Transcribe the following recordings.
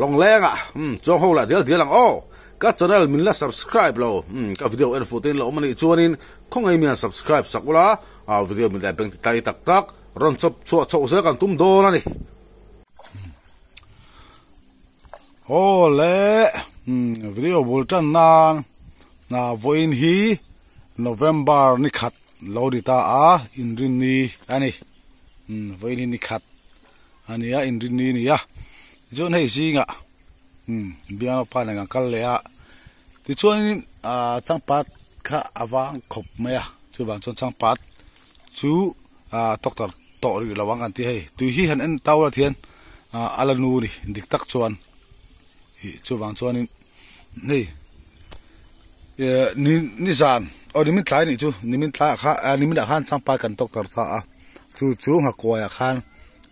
long lenga chong ho la dia lang ka channel min la subscribe lo ka video en fotin lo mani chuanin khong ai mi subscribe sakula video min la beng tai tak ron chop chu se kan tum do na ni le video bultan na voin hi November ni khat lodita inrin ni ani voin ni khat ani ya inrin ni ya jon hei singa biang pa na kal le a ti chuan changpat kha awang khop maya chu bang chon changpat chu doctor to ri lawang an ti hei tu hi han en tawla thian alanu ni dik tak chuan chu bang chuan nei ni zan ni min thlai ni chu ni min thla kha ni min khan changpat kan doctor tha chu nga koya khan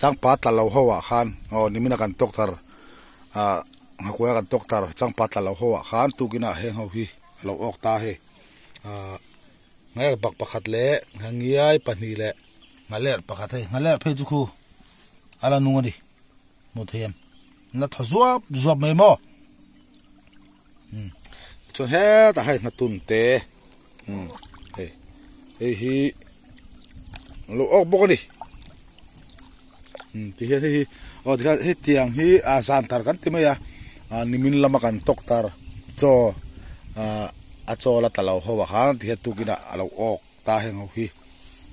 changpat ta lo hawa khan ni min kan doctor hakuya kan doctor changpat la ho khan tukina he ho hi lo ok ta he ngai bak pakhat le ngangiai pani le ngaler pakhat he ngaler phe chu khu ala nungani mo them na thuap mai mo chu he ta hai na tun te hi lo ok bokani ti he he tiang hi asan tar kan ti maya nimin lama kan doktor cho la talaw ho ha ti tu kina alo ok ta heng ho hi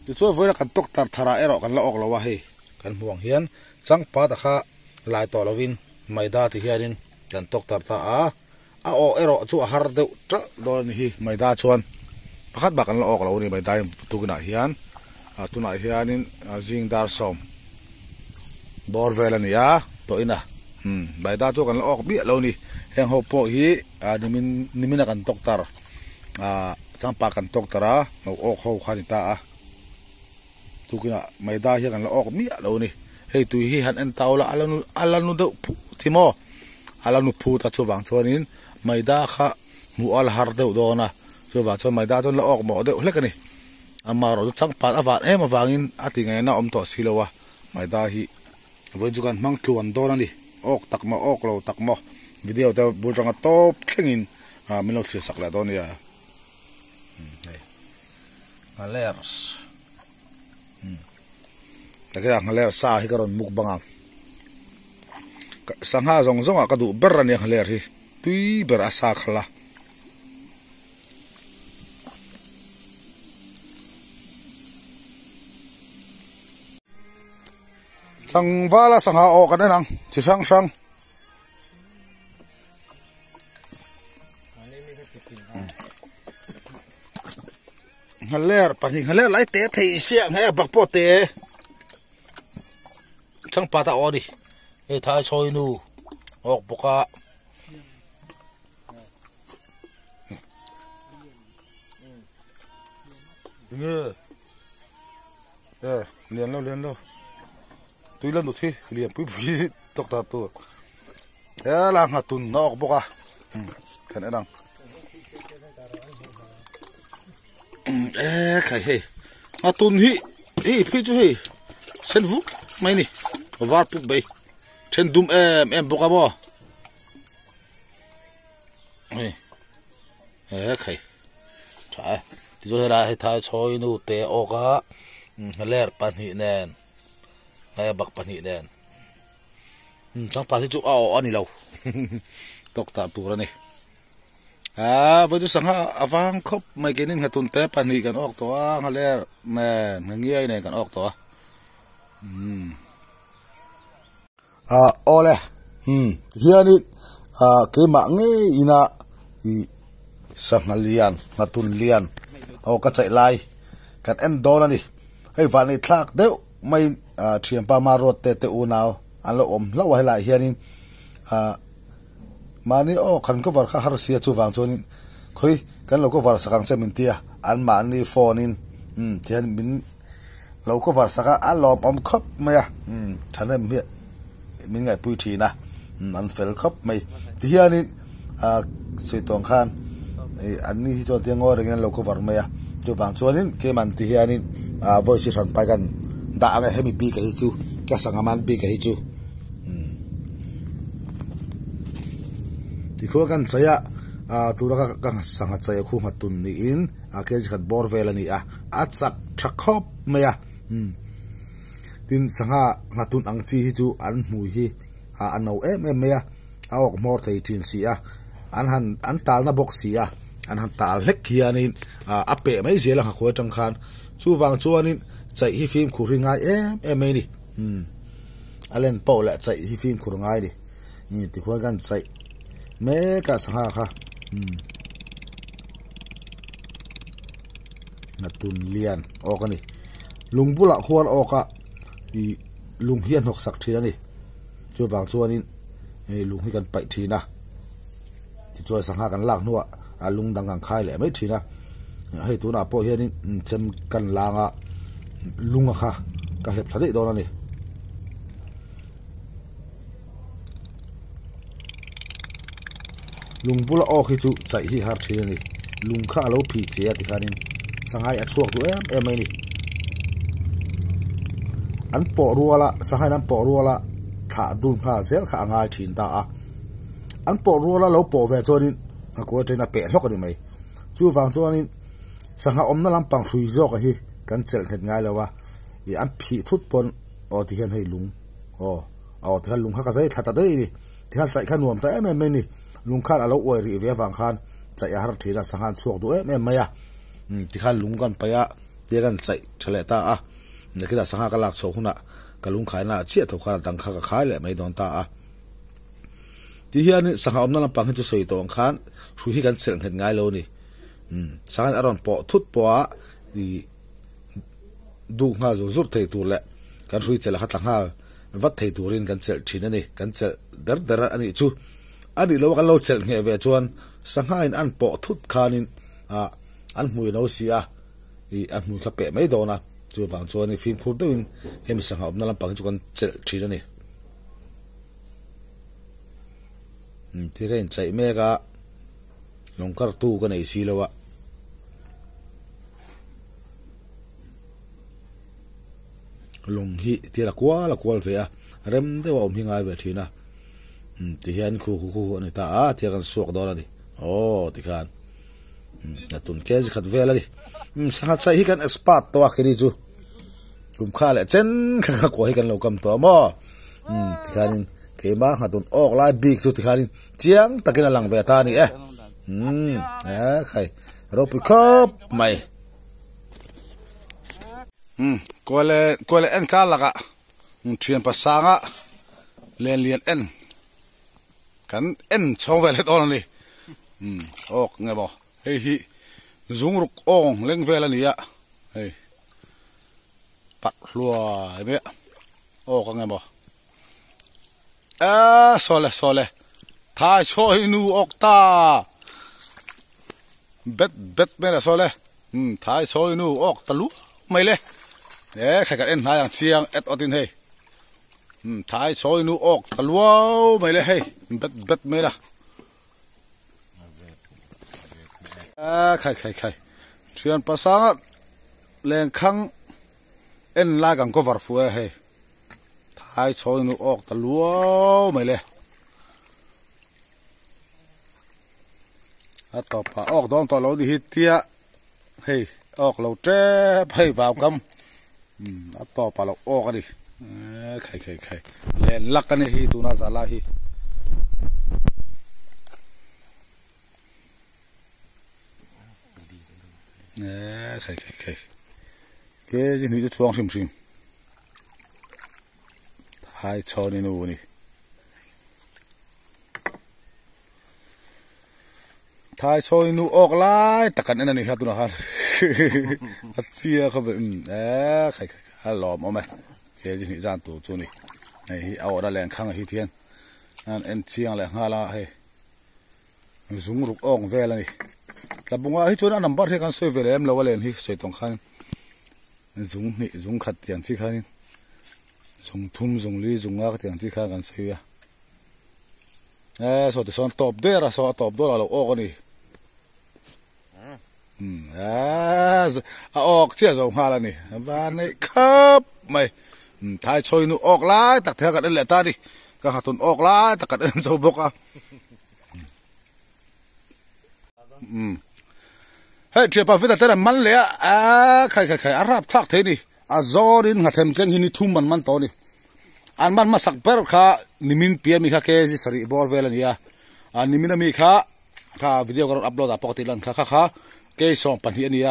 ti cho voina kan doktor thara ero kan la ok lo wa he kan huang hian changpa ta kha lai to lovin maida ti hianin kan doktor ta o ero chu har de tra do ni hi maida chuan pakhat ba kan la ok lo ni maida tu kina hian tuna hianin jing dar som bor velani ya to ina baida to kan ok bi lo ni heng ho po hi nimin kan doktor changpa kan doktora no ok ho khani ta tu kina maida hi kan ok mi lo ni hei tu hi han en taula alanu de thimo alanu phu ta chu wang chonin maida kha mu al har de do na chu wa cho maida to la ok mo de hlekani amaro changpa awa awangin ati ngai na om to silowa maida hi voi jukan mang tuan dona ni ok takma ok lo takmo video ta bulranga top thengin milo thil sakla don ya alers takira ngaler sa hi karon mukbanga sangha zonga ka du berran ya ngaler hi tui ber asa khla sang vala sangha o kan nang chi sang haler pani haler lai te thei sia ngai bak po te chang pa ta odi e thai choi nu ok boka liền lo tui lan thi liam pui tok ta tu la nga tun nok boka kan enang khai he nga tun hi phi chu he sen vu mai ni var pu bei chen dum em boka bo khai cha ti zo la he tha choi nu te oka ler pan hi nen ai bak pani den chang pa chu ani lo tok ta tu ra ni voi chu sangha awang khop mai kenin hatun te pani kan ok to ngaler men ngiai ne kan ok to ole hiani ke ma nge ina I sanghalian hatun lian o ka chai lai kan en don ani hei van ni thlak deu mai thiam pa ma rot te unaw alo om lo wa la hianin mani o khan ko war kha har sia chu wang chonin khoi kan lo ko war sakang chemin tia an ma ni phone in thian min lo ko war saka alom om khop maya thanem hi min ngai pui thi na an fel khop mai ti hianin sei tong khan an ni cho tiang o rengen lo ko war maya chu wang chonin ke man ti hianin voice ran pa kan da me hemi bi ka hi chu ka sangaman bi ka hi chu ที่เขากันใช้ตัวเราก็สังหารใจคู่หัดตุนนี่อินเคยขัดบอร์เวลนี่อัดสักชักคบไม่ดินสังหารตุนอังซีฮิจูอันมุยฮิอันเอาไม่เอาออกมอร์ไทยทินสีอันตาลนับกสีอันหันตาลเล็กเขียนี่อัปเปะไม่เสียหลังหัวจังคันชูวางชัวนี่ใจฮิฟิล์มคู่ริงไงไม่นี่อันเล่นเป่าแหละใจฮิฟิล์มคู่ริงไงดินี่ที่เขากันใจแม่กะสังหาค่ะนัดตุนเลียนออกกันนี่ลุงบุละควรออกลุงเฮียนหกสักทีนะนี่ช่วยบางช่วงนี้ลุงให้กันไปทีนะที่ช่วยสังหากันลากนัวลุงดังกังคายแหละไม่ทีนะให้ตัวหน้าพ่อเฮียนี่จำกันลางลุงค่ะกันเห็บทัดได้โดนนี่ลุงบุละออกให้จุใจที่หาทีนี่ลุงข้าเราผีเสียที่ขานี่สังหายอัดสวกตัวไม่นี่อันปอรัวละสังหายนั้นปอรัวละขาดุนขาเสียขาง่ายถิ่นตาอันปอรัวละเราปอแวจอนี่กูจะน่าเปะล็อกกันได้ไหมจู่ฟังจอนี่สังหาอมนั่นลำปังคุยจอกกันฮีกันเจริญเห็นง่ายแล้วว่าอันผีทุบปนที่เห็นให้ลุงที่ให้ลุงข้าก็ใส่ถัดได้ดิที่ให้ใส่ขนมแต่ไม่นี่ลุงข้าเราอวยรีเวียฟังข้านใจอาหารที่น่าสังหารสวกตัวไม่ที่ข้าลุงกันไปเดี๋ยวกันใส่เฉลตานี่คือสังหารกันหลักโซ่หุ่นกับลุงขายหน้าเชี่ยถูกข้าตังข้าก็ขายแหละไม่โดนตาที่เฮียนี่สังหารนั่นลำปังให้จะสวยตัวข้านคุยให้กันเสร็จเห็นง่ายเลยนี่สังหารอารมณ์ปอทุบปอดีดูข้าจุดเทตัวแหละการคุยเจริญขัดข้าวัดเทตัวเรียนกันเจริญทีนั่นนี่กันเจริญเดินอันนี้จู่อันนี้เรากันเราเจริญเหี้ยเวชวนสังหารอันปอทุบขานินอันมวยเราเสียอันมวยขับเปะไม่โดนนะจู่บางส่วนในฟิล์มคูดด้วยเห็นสังหารนั่นลำปังจุกันเจริญทีนั่นนี่ที่เรียนใจแม่ก็ลงกระตู้กันไอ้สิแล้ววะลงที่ที่ละกว่าเฟียเริ่มได้ว่าอมหิงไอเวทีนะที่เห็นคู่นี่ตาที่กันสวกดอลดิที่กันนัดตุนแกจะขัดเวลดิสังหารใจให้กันเอ็กซ์พาร์ตตัวคิดจูกุมข้าแหละเจนข้าขวให้กันเรากำตัวมั่วที่กันเกี่ยมาหัดตุนออกลายบิ๊กจุดที่กันเจียงตะกินหลังเวทานี่ใครเราไปคบไหมก็เลยเอ็นข้าละกะเชียนภาษางะเรียนเอ็นกันเอ็นชาวเวลตอนนี้ออกไงบ่เฮ้ยจุงรุกองเล่งเวลนี่เฮ้ยปัดลัวเบี้ยออกไงบ่โซเลท้ายช่วยนูออกตาเบ็ดไม่ละโซเลท้ายช่วยนูออกตะลุไม่เลยใครกันเอ็นหาอย่างเสียงเอ็ดอดินเฮ้ท้ายช่วยนูออกตะลุไม่เลยเฮ้ยเบ็ดไม่ละใครเชียนภาษาแรงขังเอ็นลากังก็วาร์ฟัวเฮ้ท้ายช่วยนูออกตะลุไม่เลยต่อไปออกดองต่อเราดีเทียเฮ้ยออกเราเจ็บให้วาวกำต่อไปเราออกกันดิใครเล่นลักกันนี่ตัวน่าจะลาฮีใครเกจินี่จะทวงชิมท้ายชอนี่นู่นนี่ท้ายช่วยนูออกไล่ตะกันนั่นนี่ครับตัวนะครับเสียเขาแบบใครหลอมเอาไหมเฮ้ยนี่จานตัวจุนี่ไอ้เอาอะไรแรงข้างไอ้เทียนนั่นเอ็นเชียงแหละฮาละเฮ้ยสูงรุกอ่องเวลนี่แต่บุ้งว่าให้ชวนอันนับบัตรให้กันสวยเวลเราว่าเล่นที่สวยตรงข้างสูงขัดอย่างที่ข้างนี่สูงทุ่มสูงลีสูงงาขัดอย่างที่ข้างกันสวยสอดส่วนตบเด้อสอดตบด้วยเราออกนี่ออกเชี่ยส่งมาแล้วนี่บ้านนี่ครับไม่ท้ายช่วยนูออกไล่ตักเท่ากันนั่นแหละตาดิก็หาตุนออกไล่ตักกันเอ็นโซบก เฮ้ยเชื่อป่ะวิธีแต่มันเลยใครอารับทักเทนี่จอรินหัดเทมเก่งหินี่ทุ่มมันตัวนี่อันมันมาสักเปิร์ค่ะนิมินเปียมีค่ะเคจิสรีบอลเวลนี่นิมินมีค่ะวิดีโอการอัพโหลดปกติลันค่ะเคส่งปัญหานี่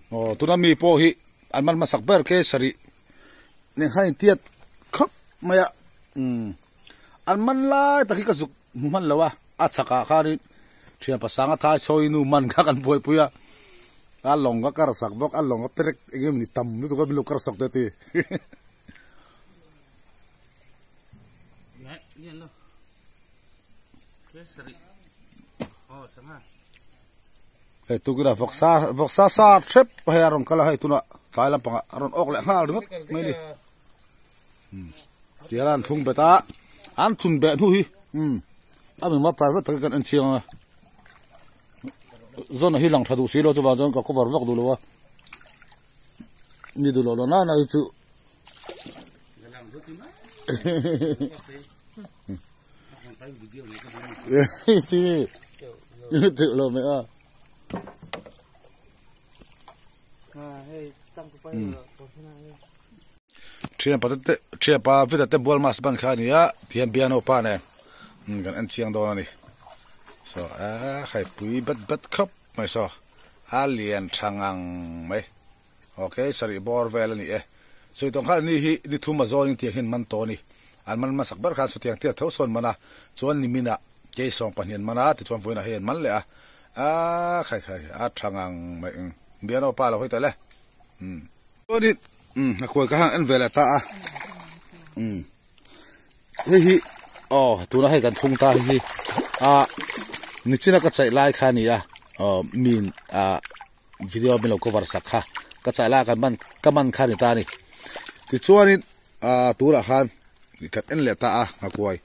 โอ้ตัวนั้นมีโปหิอันมันมาสักเปิร์เคสรีเนี่ยให้เทียดครับไม่อันมันไล่ตะกี้ก็สุกมันแล้ววะอัดสักข้านี่เชื่อภาษาอังกฤษช่วยนูมันกันป่วยปุยอันลงก็กระสักบอกอันลงก็เตะเองมันตั้มนี่ตัวก็ไม่รู้กระสักเด็ดที่เนี่ยเนาะเคสรีโอ้สมัยเฮ้ยตุกิระฟอกซาซาทริปไปอารมณ์ก็เลยให้ตุน่ะตายลำพังอารมณ์ออกเลยห้าหรือไม่ดิเดี๋ยวอันทุ่งเบต้าอันทุ่งเบต้าที่อันนี้มา private กันอันเชียงzona hilang thadu silo chuwa zon ka cover vak dulo wa ni dulo na na itu galang duti ma si itu lo me hey tang ku pai thia pa vida te bol mas ban kha ni ya thiam piano pa ne kan an chiang do na ni so khai pui bat khop mai so alien thangang mai okay sari bor vel ni so tong kha ni hi ni thuma zoning ti hin man to ni an man masak bar khan so tiang tia tho son mana chuan ni mina ke song panhian mana ti chuan voina hen man le khai thangang mai biano pa lo hoi ta le so ni na koi ka hang an vela ta hi tu na hai kan thung ta hi ni china ka chai lai kha ni min video mi lo cover sakha ka chai la kan man kha ni ta ni ti chuanin tu ra khan ni kat en le ta a koi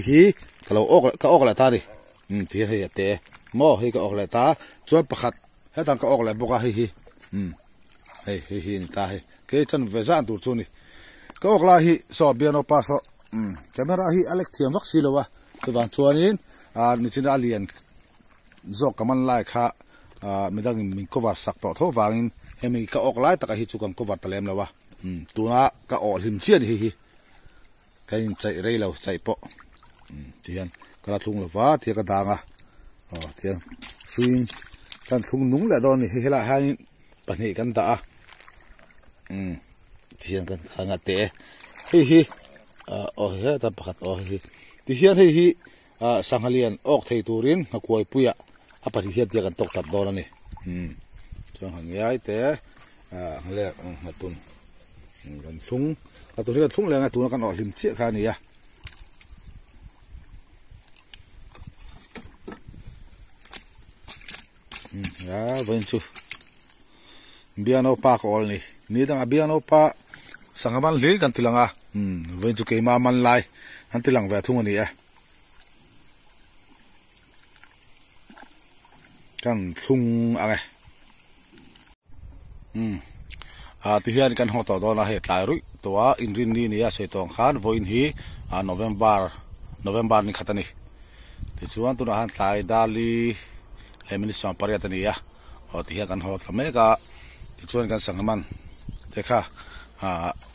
hi ka lo ok la ta ni ti he te mo hi ka ok la ta chuan pakhat he tang ka ok la boka hi hi ni ta he ke chan vezan tu chu ni ka ok la hi so biano pa so camera hi alek thiam vak silowa chuan chuanin ni china alien zok kaman lai kha midang min cover sak to tho wangin hemi ka ok lai taka hi chukam cover talem lawa tuna ka o him chian hi kain chai reilo chai po tian kala thung lawa tia ka danga tian swing kan thung nung la don hi hela hain pani kan da tian kan khanga te hi he ta pakhat hi ti hian hi sanghalian ok thei turin na koi puya apari hiat dia kan tok tap dor ani chang hang yai te le ngatun kan thung atun hi thung le ngatun kan o lim che kha ni ya vain chu biano pa ko ol ni dang biano pa sangaman le kan tilanga vain chu ke ma man lai an tilang ve thung ani kan thung age ti hian kan hoto do na he tai ru to in rin ni ya se tong khan voin hi november ni khatani ti chuan tu na han tai dali lemini sam pariatani ya ti hian kan hot me ka ti chuan kan sangaman dekha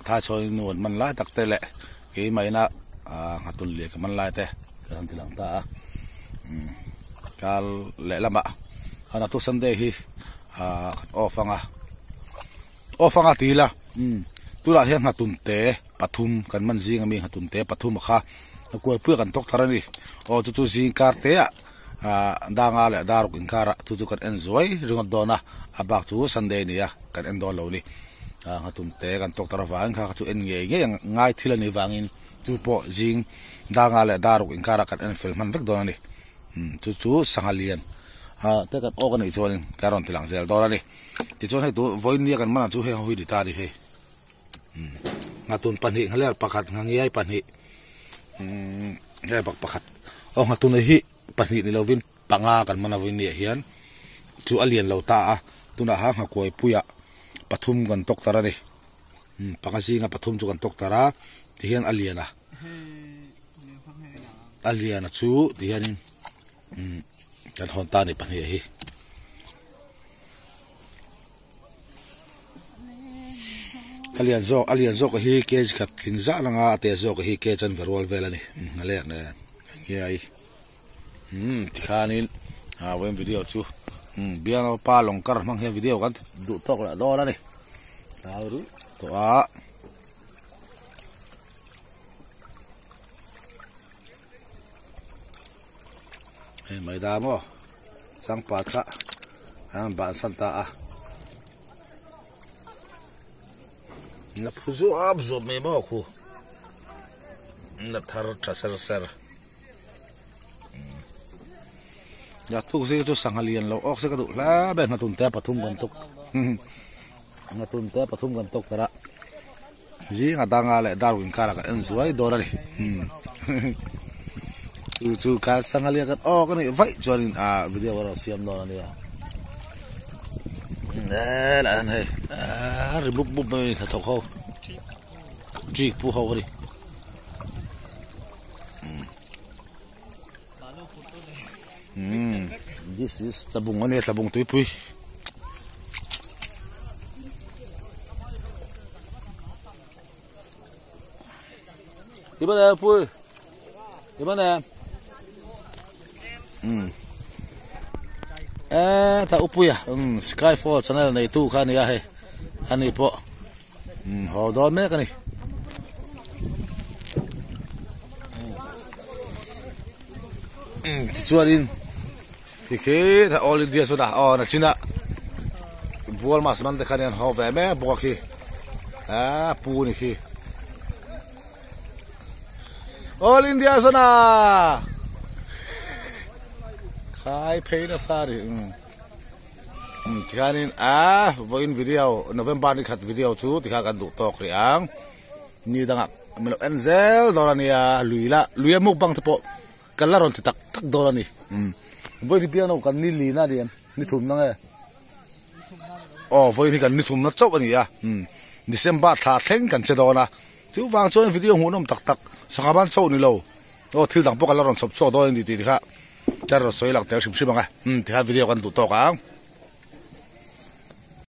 tha choi nuan man lai tak te le ke mai na ngatul le ka man lai te kan tilang ta kal le lama ana tu sunday hi ofanga tila tula hian ngatun te pathum kan man jing ami ngatun te pathum kha koi pu kan tok tharani chu jing kar te danga le daruk inkara chu kan enjoy ringot dona abak chu sunday ni ya kan endo lo ni ngatun te kan tok tarawang kha chu en nge ngai thilani wangin chu po jing danga le daruk inkara kan en film man vek dona ni chu sangalian te kan organize chuan karon tilang zel dor ani ti chuan hai tu voin ni kan mana chu he hui di ta ri he ngatun panhi ngale pakhat ngangiai panhi he pakhat ngatun hi panhi ni lovin panga kan mana voin ni hian chu alien lo ta tuna ha koi puya pathum kan tok tarani pangasi nga pathum chu kan tok tara ti hian aliena chu ti hianin กันฮอนตานี่ปันเฮียฮีอเลียนโซก็ฮีเกจกับทิ้งซะละงาเตโซก็ฮีเกจันเวอร์วอลเวลนี่อะไรเนี่ยเฮียที่ขานี่เว้นวิดีโอชูเบียร์ป้าลงกระมังเฮียวิดีโอกันดูตกละดอละนี่เอาดูตัวไม่ได้มั้งสังปัดค่ะบ้านสันตานับผู้สูบสูบไม่บ้าคู่นับทาร์ทเซอร์อยากทุกสิ่งทุกสังหารเลียนเราออกสักตัวแล้วแบบมาตุนแต่ปฐุมกันตกมาตุนแต่ปฐุมกันตกแต่ละจีงาดังอะไรดาวินคารากันสวยโดนเลยจู่ๆการสังหารเลียนกันออกกันนี่ไว้จวนวิดีโอเราเสียมโดนนี่แล้วอันนี้รีบบุบไม่ถ้าตกเขาจีผู้เขาดิthis is tabung ani tabung tui pui di mana pui di mana tak upu ya Skyfall channel na itu kan ya he ani po hold on me kan ni chuarin Fikir tak all India sudah nak Cina bual mas man tekan yang hau veme buat ki pu ni ki all India sana kai pay na sari tikanin voin video November ni kat video chu tikakan du tok riang ni dangak melok enzel dorania luia mukbang tepo kalaron tak dorani voi di piano kan ni li na dian ni thum na nge voi ni kan ni thum na chau ani ya December tha thleng kan che do na chu wang chon video hunom tak sangaban chau ni lo thil dang po kalaron chop cho do ni ti kha char soi lak tel sim sim nga ti ha video kan du to ka